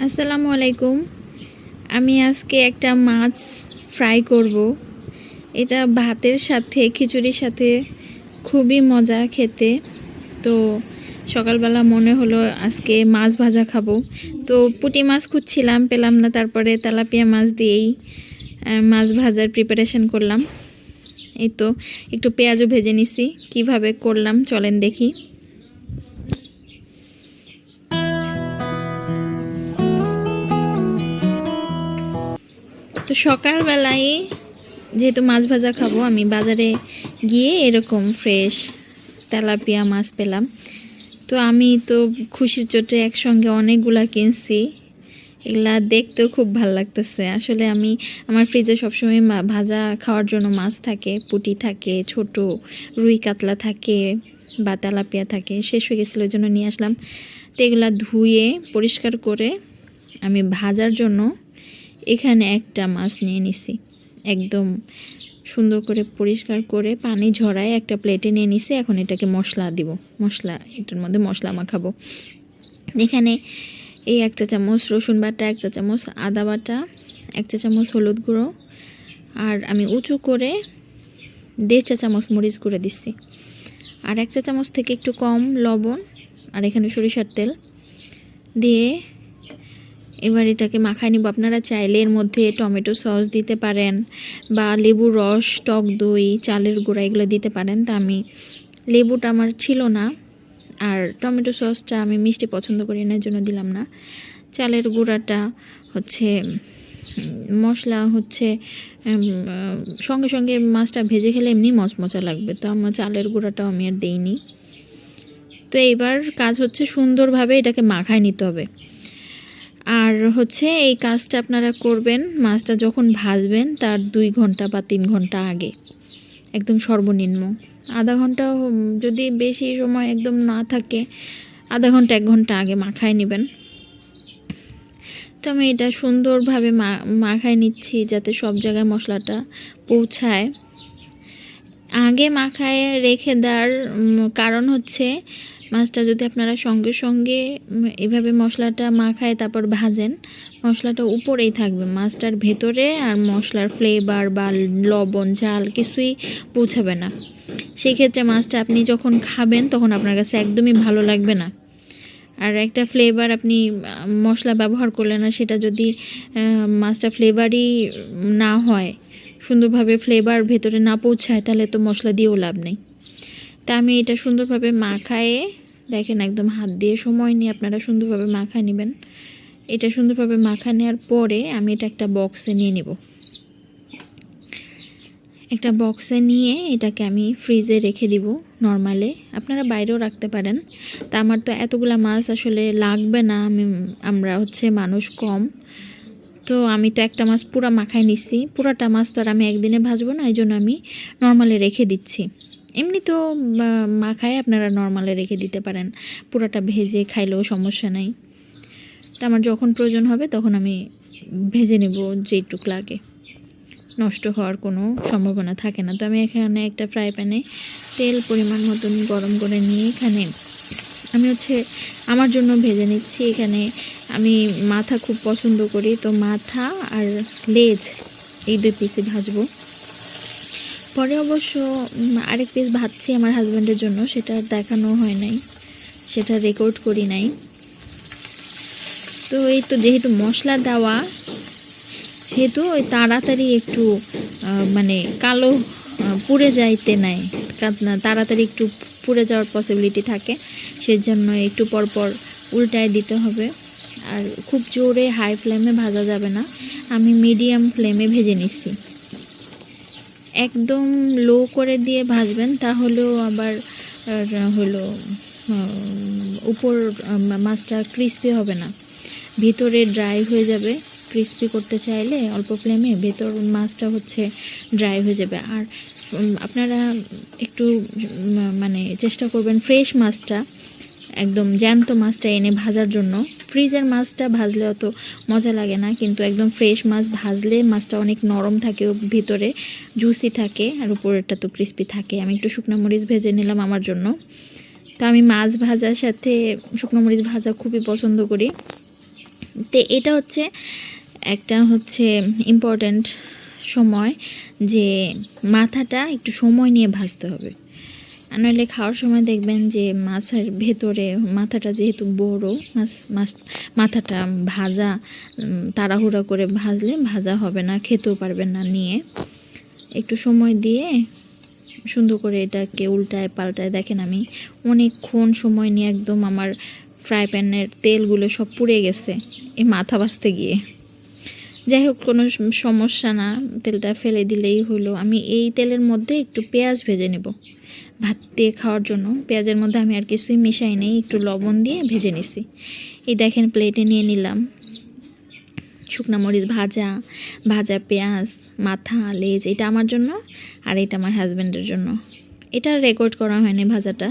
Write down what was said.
আসসালামু আলাইকুম। আমি আজকে একটা মাছ ফ্রাই করব। এটা ভাতের সাথে খিচুড়ির সাথে খুবই মজা খেতে। তো সকালবেলা মনে হলো আজকে মাছ ভাজা খাবো। তো পুঁটি মাছ খুঁজছিলাম, পেলাম না। তারপরে তেলাপিয়া মাছ দিয়েই মাছ ভাজার প্রিপারেশন করলাম। এই তো একটু পেঁয়াজও ভেজে নিছি। কিভাবে করলাম চলেন দেখি। তো সকালবেলায় যেহেতু মাছ ভাজা খাবো, আমি বাজারে গিয়ে এরকম ফ্রেশ তেলাপিয়া মাছ পেলাম। তো আমি তো খুশির চোটে একসঙ্গে অনেকগুলা কিনছি। এগুলা দেখতেও খুব ভালো লাগতেছে। আসলে আমার ফ্রিজে সবসময় ভাজা খাওয়ার জন্য মাছ থাকে, পুঁটি থাকে, ছোট রুই কাতলা থাকে বা তেলাপিয়া থাকে। শেষ হয়ে গেছিলো, ওই জন্য নিয়ে আসলাম। তো এগুলা ধুয়ে পরিষ্কার করে আমি ভাজার জন্য এখানে একটা মাছ নিয়ে নিছি। একদম সুন্দর করে পরিষ্কার করে পানি ঝরায় একটা প্লেটে নিয়ে নিছি। এখন এটাকে মশলা দিব। এটার মধ্যে মশলা মাখাবো। এখানে এই 1 চা চামচ রসুন বাটা, 1 চা চামচ আদা বাটা, 1 চা চামচ হলুদ গুঁড়ো, আর আমি উঁচু করে 1.5 চা চামচ মরিচ গুঁড়ো দিচ্ছি, আর 1 চা চামচ থেকে একটু কম লবণ, আর এখানে সরিষার তেল দিয়ে এবার এটাকে মাখায় নিব। আপনারা চাইলে এর মধ্যে টমেটো সস দিতে পারেন বা লেবুর রস, টক দই, চালের গুঁড়া এগুলো দিতে পারেন। তা আমি লেবুটা আমার ছিল না, আর টমেটো সসটা আমি মিষ্টি পছন্দ করি না, এর জন্য দিলাম না। চালের গুঁড়াটা হচ্ছে মশলা হচ্ছে সঙ্গে সঙ্গে মাছটা ভেজে খেলে এমনি মচমচা লাগবে, তো আমার চালের গুঁড়াটাও আমি আর দিইনি। তো এইবার কাজ হচ্ছে সুন্দরভাবে এটাকে মাখায় নিতে হবে। আর হচ্ছে এই কাজটা আপনারা করবেন মাছটা যখন ভাজবেন তার 2 ঘন্টা বা 3 ঘন্টা আগে, একদম সর্বনিম্ন। আধা ঘন্টা, যদি বেশি সময় একদম না থাকে, আধা ঘন্টা 1 ঘন্টা আগে মাখায় নেবেন। তো আমি এটা সুন্দরভাবে মাখায় নিচ্ছি যাতে সব জায়গায় মশলাটা পৌঁছায়। আগে মাখায় রেখে দেওয়ার কারণ হচ্ছে মাছটা যদি আপনারা সঙ্গে সঙ্গে এভাবে মশলাটা মাখায় তারপর ভাজেন, মশলাটা উপরেই থাকবে, মাছটার ভেতরে আর মশলার ফ্লেভার বা লবণ ঝাল কিছুই পৌঁছাবে না। সেই ক্ষেত্রে মাছটা আপনি যখন খাবেন তখন আপনার কাছে একদমই ভালো লাগবে না। আর একটা ফ্লেভার আপনি মশলা ব্যবহার করলেন না, সেটা যদি মাছটা ফ্লেভারই না হয়, সুন্দরভাবে ফ্লেভার ভেতরে না পৌঁছায়, তাহলে তো মশলা দিয়েও লাভ নেই। তা আমি এটা সুন্দরভাবে মাখায়ে দেখেন, একদম হাত দিয়ে সময় নিয়ে আপনারা সুন্দরভাবে মাখায় নেবেন। এটা সুন্দরভাবে মাখা নেওয়ার পরে আমি এটা একটা বক্সে নিয়ে নেব। একটা বক্সে নিয়ে এটাকে আমি ফ্রিজে রেখে দিব নরমালে, আপনারা বাইরেও রাখতে পারেন। তা আমার তো এতগুলা মাছ আসলে লাগবে না, আমরা হচ্ছে মানুষ কম, তো আমি তো একটা মাছ পুরা মাখায় নিচ্ছি। পুরাটা মাছ তো আর আমি একদিনে ভাজবো না, এই জন্য আমি নরমালে রেখে দিচ্ছি। এমনি তো মাখায় আপনারা নরমালে রেখে দিতে পারেন, পুরাটা ভেজে খাইলেও সমস্যা নাই। তো আমার যখন প্রয়োজন হবে তখন আমি ভেজে নেব, যেটুক লাগে, নষ্ট হওয়ার কোনো সম্ভাবনা থাকে না। তো আমি এখানে একটা ফ্রাই প্যানে তেল পরিমাণ মতন গরম করে নিয়ে এখানে আমি আমার জন্য ভেজে নিচ্ছি। এখানে আমি মাথা খুব পছন্দ করি, তো মাথা আর লেজ এই 2 পিসই ভাজবো। পরে অবশ্য আরেক পিস ভাজছি আমার হাজব্যান্ডের জন্য, সেটা দেখানো হয় নাই, সেটা রেকর্ড করি নাই। তো এই তো যেহেতু মশলা দেওয়া, সেহেতু ওই তাড়াতাড়ি একটু মানে কালো পুড়ে যাইতে নাই, তাড়াতাড়ি একটু পুড়ে যাওয়ার পসিবিলিটি থাকে, সেজন্য একটু পরপর উল্টায় দিতে হবে। আর খুব জোরে হাই ফ্লেমে ভাজা যাবে না, আমি মিডিয়াম ফ্লেমে ভেজে নিচ্ছি। একদম লো করে দিয়ে ভাজবেন, তাহলেও আবার হলো উপর মাছটা ক্রিস্পি হবে না, ভিতরে ড্রাই হয়ে যাবে। ক্রিস্পি করতে চাইলে অল্প ফ্লেমে, ভেতর মাছটা ড্রাই হয়ে যাবে। আর আপনারা একটু মানে চেষ্টা করবেন ফ্রেশ মাছটা, একদম জ্যান্ত মাছটা এনে ভাজার জন্য। ফ্রিজের মাছটা ভাজলে অত মজা লাগে না, কিন্তু একদম ফ্রেশ মাছ ভাজলে মাছটা অনেক নরম থাকে, ভিতরে জুসি থাকে, আর উপরেরটা তো ক্রিস্পি থাকে। আমি একটু শুকনো মরিচ ভেজে নিলাম আমার জন্য। তো আমি মাছ ভাজার সাথে শুকনো মরিচ ভাজা খুবই পছন্দ করি। তো এটা হচ্ছে একটা হচ্ছে ইম্পর্ট্যান্ট সময়, যে মাথাটা একটু সময় নিয়ে ভাজতে হবে। আর নইলে খাওয়ার সময় দেখবেন যে মাছের ভেতরে মাথাটা যেহেতু বড়, মাথাটা ভাজা তাড়াহুড়া করে ভাজলে ভাজা হবে না, খেতেও পারবেন না নিয়ে। একটু সময় দিয়ে সুন্দর করে এটাকে উল্টায় পাল্টায়, দেখেন আমি অনেকক্ষণ সময় নিয়ে একদম আমার ফ্রাই প্যানের তেলগুলো সব পুড়ে গেছে এই মাথা ভাজতে গিয়ে। যাই হোক, কোনো সমস্যা না, তেলটা ফেলে দিলেই হলো। আমি এই তেলের মধ্যে একটু পেঁয়াজ ভেজে নেব ভাত দিয়ে খাওয়ার জন্য। পেঁয়াজের মধ্যে আমি আর কিছুই মিশাই নেই, একটু লবণ দিয়ে ভেজে নিছি। এই দেখেন প্লেটে নিয়ে নিলাম শুকনা মরিচ ভাজা, ভাজা পেঁয়াজ, মাথা, লেজ। এটা আমার জন্য আর এটা আমার হাজব্যান্ডের জন্য। এটা রেকর্ড করা হয়নি ভাজাটা।